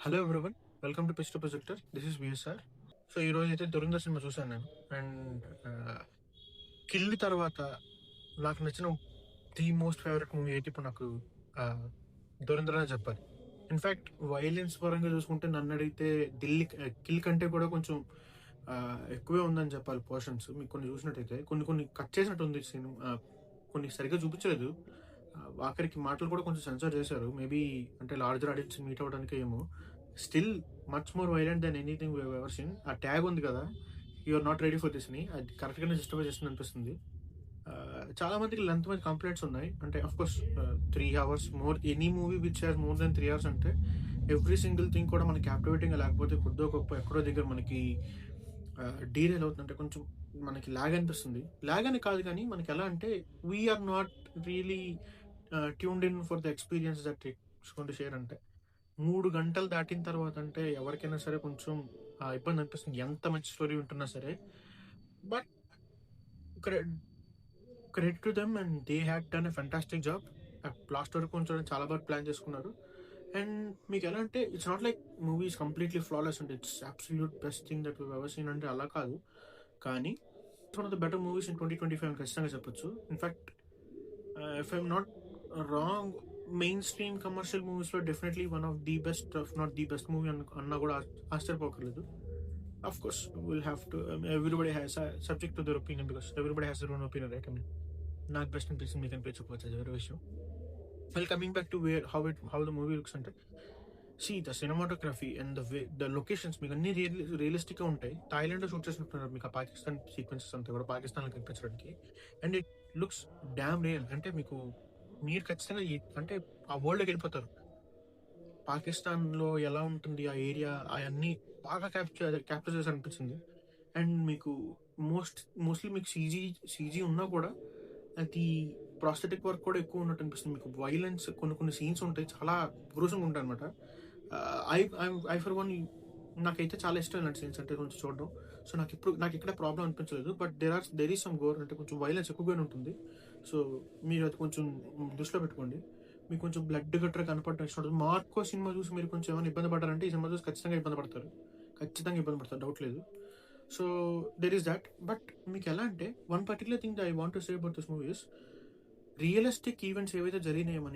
Hello everyone, welcome to pitch to projector. This is VSR. So ఈ రోజు అయితే Dhurandhar cinema చూశాను నేను. అండ్ కిల్ తర్వాత నాకు నచ్చిన ది మోస్ట్ ఫేవరెట్ మూవీ అయితే ఇప్పుడు నాకు దురంధర్ అని చెప్పాలి. ఇన్ఫ్యాక్ట్ వైలెన్స్ పరంగా చూసుకుంటే నన్ను అడిగితే ఢిల్లీ కిల్ కంటే కూడా కొంచెం ఎక్కువే ఉందని చెప్పాలి. పోర్షన్స్ మీకు కొన్ని చూసినట్టయితే కొన్ని కొన్ని కట్ చేసినట్టు ఉంది సీన్. కొన్ని సరిగ్గా చూపించలేదు. ఆఖరికి మాటలు కూడా కొంచెం సెన్సార్ చేశారు. మేబీ అంటే లార్జర్ ఆడియన్స్ మీట్ అవ్వడానికి ఏమో. Still much more violent then anything we ever seen. ఆ ట్యాగ్ ఉంది కదా, you are not ready for this ని, అది కరెక్ట్గానే జస్టిఫై చేస్తుంది అనిపిస్తుంది. చాలా మందికి లెంత్ మీద కంప్లైంట్స్ ఉన్నాయి. అంటే of course 3 hours more, any movie which has more than 3 hours అంటే ఎవ్రీ సింగిల్ థింగ్ కూడా మనకి క్యాప్టివేటింగ్ లేకపోతే కొద్దో గొప్ప ఎక్కడో దగ్గర మనకి డీరేల్ అవుతుందంటే కొంచెం మనకి లాగ్ అనిపిస్తుంది. లాగ్ అని కాదు కానీ మనకి ఎలా అంటే we're not really tuned in for the experience that it's going to share. అంటే 3 గంటలు దాటిన తర్వాత అంటే ఎవరికైనా సరే కొంచెం ఇబ్బంది అనిపిస్తుంది, ఎంత మంచి స్టోరీ ఉంటున్నా సరే. But credit to them, and they had done a fantastic job. Last వరకు కొంచెం చాలా బాగా ప్లాన్ చేసుకున్నారు. అండ్ మీకు ఎలా అంటే it's not like movies completely flawless అంటే it's absolute best thing that ever seen అంటే అలా కాదు. కానీ it's one of the better movies in 2025 ఖచ్చితంగా చెప్పొచ్చు. In fact if I'm not wrong, mainstream commercial మూవీస్లో definitely one of the best, of not the best movie అన్నా కూడా ఆశ్చర్యపోకర్లేదు. Of course, we'll have to. Everybody has subject to their opinion because everybody has their own opinion, right? I mean, నాకు best అనిపిస్తుంది, మీకు అనిపించకపోవచ్చు, అది వేరే విషయం. Well, coming back to how the movie looks అంటే, see the cinematography and the locations మీకు అన్ని realistic గా ఉంటాయి. థాయిలాండ్ లో షూట్ చేసినట్టున్నారు మీకు ఆ పాకిస్తాన్ సీక్వెన్సెస్ అంతా కూడా పాకిస్తాన్ లో కనిపించడానికి. And it looks damn real. అంటే మీరు ఖచ్చితంగా అంటే ఆ వరల్డ్కి వెళ్ళిపోతారు. పాకిస్తాన్లో ఎలా ఉంటుంది ఆ ఏరియా, అవన్నీ బాగా క్యాప్చర్ చేసి అనిపించింది. అండ్ మీకు మోస్ట్లీ మీకు సీజీ ఉన్నా కూడా అది ప్రాస్థెటిక్ వర్క్ కూడా ఎక్కువ ఉన్నట్టు అనిపిస్తుంది. మీకు వైలెన్స్ కొన్ని సీన్స్ ఉంటాయి, చాలా గ్రూసంగా ఉంటాయి అనమాట. ఐ ఫర్ వన్, నాకైతే చాలా ఇష్టం ఇలాంటి సీన్స్ అంటే కొంచెం చూడడం. సో నాకు ఇక్కడ ప్రాబ్లం అనిపించలేదు. But there is some gore, అంటే కొంచెం వైలెన్స్ ఎక్కువగానే ఉంటుంది. సో మీరు అది కొంచెం దృష్టిలో పెట్టుకోండి. మీకు కొంచెం బ్లడ్ గట్రా కనపడటం ఇష్టం ఉంటుంది. మార్కో సినిమా చూసి మీరు కొంచెం ఏమైనా ఇబ్బంది పడ్డారంటే ఈ సినిమా చూసి ఖచ్చితంగా ఇబ్బంది పడతారు, డౌట్ లేదు. So there is that. But మీకు ఎలా అంటే one particular thing I want to say about this movie is realistic events ఏవైతే జరిగినాయో మన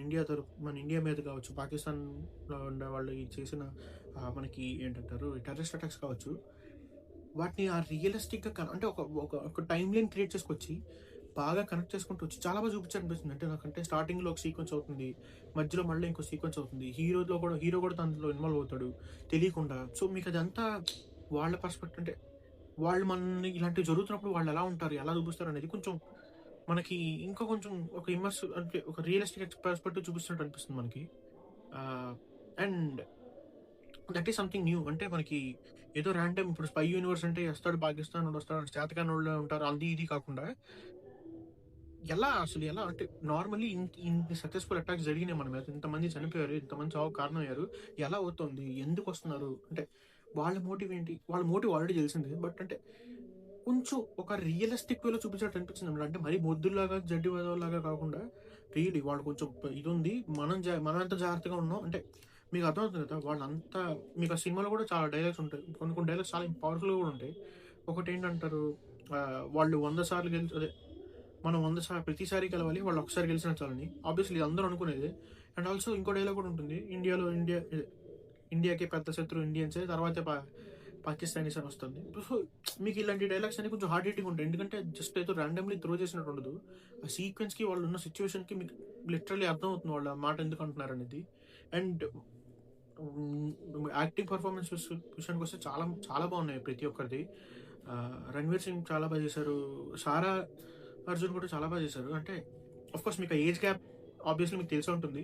ఇండియా మీద కావచ్చు, పాకిస్తాన్లో ఉండే వాళ్ళు చేసిన మనకి ఏంటంటారు టెర్రరిస్ట్ అటాక్స్ కావచ్చు, వాటిని ఆ రియలిస్టిక్గా అంటే ఒక టైం లైన్ క్రియేట్ చేసుకొచ్చి బాగా కనెక్ట్ చేసుకుంటూ వచ్చి చాలా బాగా చూపించాలనిపిస్తుంది. అంటే నాకంటే స్టార్టింగ్లో ఒక సీక్వెన్స్ అవుతుంది, మధ్యలో మళ్ళీ ఇంకో సీక్వెన్స్ అవుతుంది, హీరో కూడా దాంట్లో ఇన్వాల్వ్ అవుతాడు తెలియకుండా. సో మీకు అదంతా వాళ్ళ పర్స్పెక్టివ్, అంటే వాళ్ళు మనల్ని ఇలాంటివి జరుగుతున్నప్పుడు వాళ్ళు ఎలా ఉంటారు, ఎలా చూపిస్తారు అనేది కొంచెం మనకి ఇంకా కొంచెం ఒక అంటే ఒక రియలిస్టిక్ పర్స్పెక్టివ్ చూపిస్తున్నట్టు అనిపిస్తుంది మనకి. And that is something new. అంటే మనకి ఏదో ర్యాండమ్ ఇప్పుడు స్పై యూనివర్స్ అంటే వస్తాడు పాకిస్తాన్ వస్తాడు చేతకాని వాళ్ళు ఉంటారు, అది ఇది కాకుండా ఎలా అంటే నార్మల్లీ ఇన్ని సక్సెస్ఫుల్ అటాక్స్ జరిగినాయి మన మీద, ఇంతమంది చనిపోయారు, ఇంతమంది చావు కారణం అయ్యారు, ఎలా అవుతుంది, ఎందుకు వస్తున్నారు అంటే వాళ్ళ మోటివ్ ఏంటి, వాళ్ళ మోటివ్ ఆల్రెడీ తెలిసిందే. బట్ అంటే కొంచెం ఒక రియలిస్టిక్ వేలో చూపించినట్టు అనిపించింది అనమాట. అంటే మరీ మొద్దులాగా జడ్డి లాగా కాకుండా రియలీ వాళ్ళు కొంచెం ఇది ఉంది, మనం ఎంత జాగ్రత్తగా ఉన్నాం అంటే మీకు అర్థమవుతుంది కదా. వాళ్ళంతా మీకు ఆ సినిమాలో కూడా చాలా డైలాగ్స్ ఉంటాయి, కొన్ని డైలాగ్స్ చాలా పవర్ఫుల్గా కూడా ఉంటాయి. ఒకటి ఏంటంటారు, వాళ్ళు 100 సార్లు అదే మనం 100 సార్లు ప్రతిసారి గెలవాలి, వాళ్ళు ఒకసారి గెలిచిన చాలని ఆబ్వియస్లీ అందరూ అనుకునేది. అండ్ ఆల్సో ఇంకో డైలాగ్ కూడా ఉంటుంది, ఇండియాకి పెద్ద శత్రు ఇండియన్సే, తర్వాత పాకిస్తానీస్ అని వస్తుంది. సో మీకు ఇలాంటి డైలాగ్స్ అన్ని కొంచెం హార్డ్ హిట్టింగ్ ఉంటాయి, ఎందుకంటే జస్ట్ ఏదో ర్యాండమ్లీ త్రో చేసినట్టు ఉండదు. ఆ సీక్వెన్స్కి వాళ్ళు ఉన్న సిచ్యువేషన్కి మీకు లిటరల్లీ అర్థమవుతుంది వాళ్ళు ఆ మాట ఎందుకు అంటున్నారు అనేది. అండ్ యాక్టింగ్ పర్ఫార్మెన్స్ విషయానికి వస్తే చాలా చాలా బాగున్నాయి ప్రతి ఒక్కరిది. రణ్వీర్ సింగ్ చాలా బాగా చేశారు, సారా అర్జున్ కూడా చాలా బాగా చేశారు. అంటే కోర్స్ మీకు ఏజ్ గ్యాప్ ఆబ్వియస్లీ మీకు తెలిసే ఉంటుంది.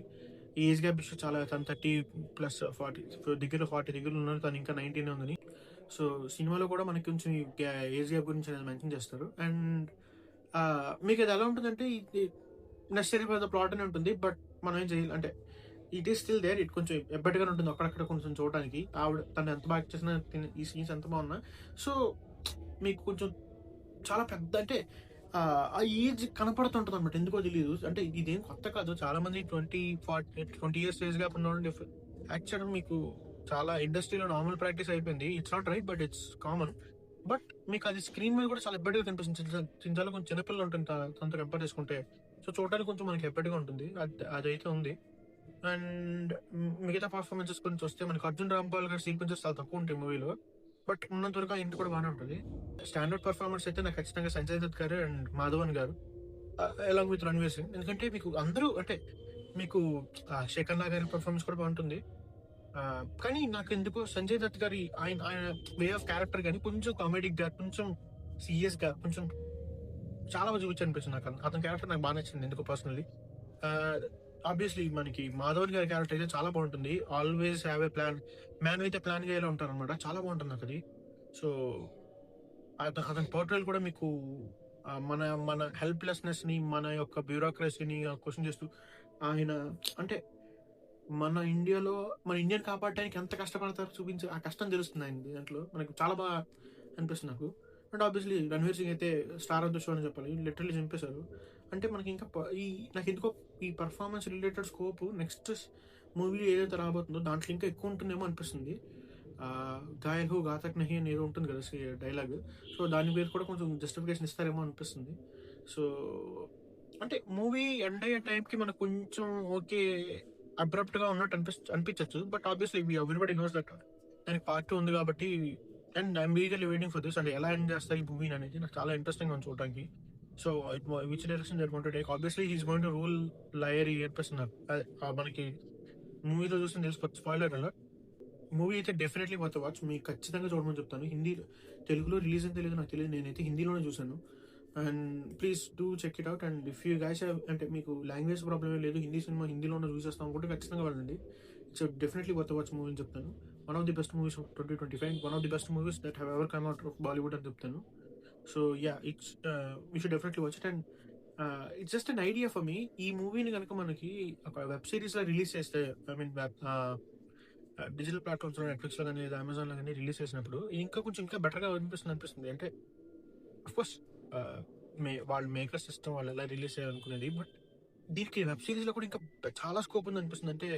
ఈ ఏజ్ గ్యాప్ ఇష్యూ చాలా, తను 30+40 దగ్గర 40 దగ్గర ఉన్నారు, తను ఇంకా 19 ఉందని. సో సినిమాలో కూడా మనకి కొంచెం ఏజ్ గ్యాప్ గురించి అనేది మెన్షన్ చేస్తారు. అండ్ మీకు అది ఎలా ఉంటుందంటే ఇది నెసరీ ఫర్ ద ప్లాట్ అని ఉంటుంది, బట్ మనం ఏం చేయాలి అంటే it is still there, it కొంచెం ఎబ్బటిగానే ఉంటుంది అక్కడక్కడ కొంచెం చూడడానికి. తను ఎంత బాగా చేసినా, ఈ సీన్స్ ఎంత బాగున్నా, సో మీకు కొంచెం చాలా పెద్ద అంటే ఆ ఏజ్ కనపడుతుంటుంది అనమాట, ఎందుకో తెలియదు. అంటే ఇదేం కొత్త కాదు, చాలా మంది 20 years ఏజ్ గ్యాప్ ఉన్న వాళ్ళు యాక్చువల్గా మీకు చాలా ఇండస్ట్రీలో నార్మల్ ప్రాక్టీస్ అయిపోయింది. It's not right but it's common. But మీకు అది స్క్రీన్ మీద కూడా చాలా ఎబ్బెట్టుగా కనిపిస్తుంది. చించాల కొంచెం చిన్నపిల్లలు ఉంటుంది తనతో కంపేర్ చేసుకుంటే. సో చూడడానికి కొంచెం మనకి ఎబ్బెట్టుగా ఉంటుంది. అదైతే ఉంది. అండ్ మిగతా పర్ఫార్మెన్సెస్ గురించి వస్తే మనకి 'అర్జున్ రాంపాల్' గారి సీక్వెన్సెస్ చాలా తక్కువ ఉంటాయి మూవీలో. బట్ ఉన్నంత వరకు ఆ ఇంటి కూడా బానే ఉంటది. స్టాండర్డ్ పర్ఫార్మర్స్ అయితే నాకు ఖచ్చితంగా 'సంజయ్ దత్' గారు అండ్ 'మాధవన్' గారు. Along with 'Ranveer Singh'. ఎందుకంటే మీకు అందరూ అంటే మీకు 'శేఖర్ నాగ్' గారి పర్ఫార్మెన్స్ కూడా బాగుంటుంది. కానీ నాకెందుకో 'సంజయ్ దత్' గారి ఆయన ఆయన వే ఆఫ్ క్యారెక్టర్ గాని కొంచెం కామెడీగా, కొంచెం సీరియస్‌గా, కొంచెం చాలా బాగా చూపించాలనిపించింది నాకు. అతని క్యారెక్టర్ నాకు బాగా నచ్చింది ఎందుకో పర్సనల్లీ. ఆబ్వియస్లీ మనకి 'మాధవన్' గారి క్యారెక్టర్ అయితే చాలా బాగుంటుంది. Always have a plan. Man with a plan గేలా ఉంటారనమాట. చాలా బాగుంటుంది నాకది. సో అతని పోర్ట్రేల్ కూడా మీకు మన మన హెల్ప్‌లెస్‌నెస్‌ని, మన యొక్క బ్యూరోక్రసీని క్వెషన్ చేస్తూ ఆయన అంటే మన ఇండియాలో మన ఇండియాని కాపాడడానికి ఎంత కష్టపడతారో చూపించి ఆ కష్టం తెలుస్తుంది ఆయనది దాంట్లో. మనకు చాలా బాగా అనిపిస్తుంది నాకు. అండ్ ఆబ్వియస్లీ 'రణ్వీర్ సింగ్' అయితే స్టార్ ఆఫ్ ద షో అని చెప్పాలి. లిటరల్లీ చింపేశారు. అంటే మనకి ఇంకా ఈ నాకెందుకో ఈ performance related scope next movie ఏదైతే రాబోతుందో దాంట్లో ఇంకా ఎక్కువ ఉంటుందేమో అనిపిస్తుంది. 'ఘాయల్ హో ఘాతక్ నహీ' అని ఏదో ఉంటుంది కదా డైలాగ్. సో దాని మీద కూడా కొంచెం జస్టిఫికేషన్ ఇస్తారేమో అనిపిస్తుంది. సో అంటే మూవీ ఎండ్ అయ్యే టైంకి మనకు కొంచెం ఓకే అబ్రప్ట్‌గా ఉన్నట్టు అనిపించొచ్చు. But obviously everybody knows that దానికి పార్ట్ 2 ఉంది కాబట్టి and I'm eagerly waiting for this. అంటే ఎలా ఎండ్ చేస్తారు ఈ మూవీని అనేది నాకు చాలా ఇంట్రెస్టింగ్‌గా ఉంది చూడడానికి. So which direction they are going to take. Obviously he is going to rule Lyari అనిపిస్తుంది నాకు. అదే మనకి మూవీలో చూస్తే తెలిసిపోతుంది. Spoiler alert. మూవీ అయితే డెఫినెట్‌లీ వర్త్ వాచ్. మీకు ఖచ్చితంగా చూడమని చెప్తాను. తెలుగులో రిలీజ్ అయిందో లేదో నాకు తెలీదు. నేనైతే హిందీలోనే చూసాను. And please do check it out. And if you guys have అంటే మీకు లాంగ్వేజ్ ప్రాబ్లమ్ ఏం లేదు. హిందీ సినిమా హిందీలోనే చూసేస్తాం అనుకుంటే ఖచ్చితంగా వెళ్ళండి. It's definitely worth watch movie అని చెప్తాను. One of the best movies of 2025. One of the best movies that have ever come out of Bollywood అని చెప్తాను. So yeah! You should definitely watch it. And it's just an idea for me. ఈ మూవీని గనుక మనకి ఒక web సీరీస్‌లా release చేస్తే I mean digital ప్లాట్‌ఫామ్స్‌లో నెట్‌ఫ్లిక్స్‌లో గాని లేదా అమెజాన్‌లో గాని రిలీజ్ చేసినప్పుడు ఇంకా బెటర్‌గా అనిపిస్తుంది. అంటే ఆఫ్‌కోర్స్ ఆహ్, వాళ్ళ మేకర్ సిస్టమ్ వాళ్ళు ఎలా రిలీజ్ చేయాలనుకునేది. బట్ దీనికి వెబ్ సీరీస్‌లో కూడా ఇంకా చాలా స్కోప్ ఉందనిపిస్తుంది. అంటే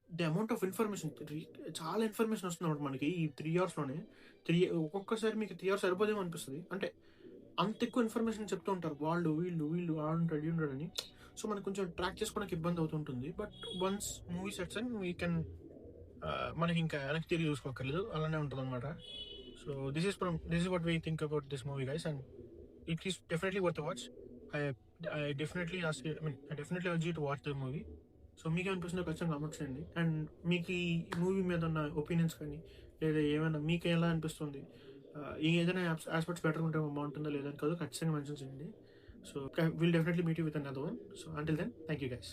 ది అమౌంట్ ఆఫ్ ఇన్ఫర్మేషన్ చాలా ఇన్ఫర్మేషన్ వస్తుందన్నమాట మనకి ఈ 3 అవర్స్‌లోనే. ఒక్కొక్కసారి మీకు 3 అవర్స్ సరిపోదేమో అనిపిస్తది. అంటే అంత ఎక్కువ ఇన్ఫర్మేషన్ చెప్తూ ఉంటారు. వీళ్ళు ఆడుంటాడు, ఈడుంటాడని. సో మనకు కొంచెం ట్రాక్ చేసుకోవడానికి ఇబ్బంది అవుతుంటుంది. But once movie sets and we can మనకి ఇంకా వెనక్కి తిరిగి చూసుకోక్కర్లేదు. అలానే ఉంటదనమాట. So this is what we think about this movie guys. And it is definitely worth watch. I I definitely urge you to watch the movie. So మీకేమనిపిస్తుందో ఖచ్చితంగా comments చేయండి. అండ్ మీకు ఈ మూవీ మీద ఉన్న ఒపీనియన్స్ కానీ లేదా ఏమైనా మీకు ఎలా అనిపిస్తుంది, ఏదైనా ఆస్పెక్ట్స్ బెటర్ ఉంటే బాగుంటుందా లేదా అని కాదు ఖచ్చితంగా మెన్షన్ చేయండి. So will definitely meet you with another one. So until then thank you guys.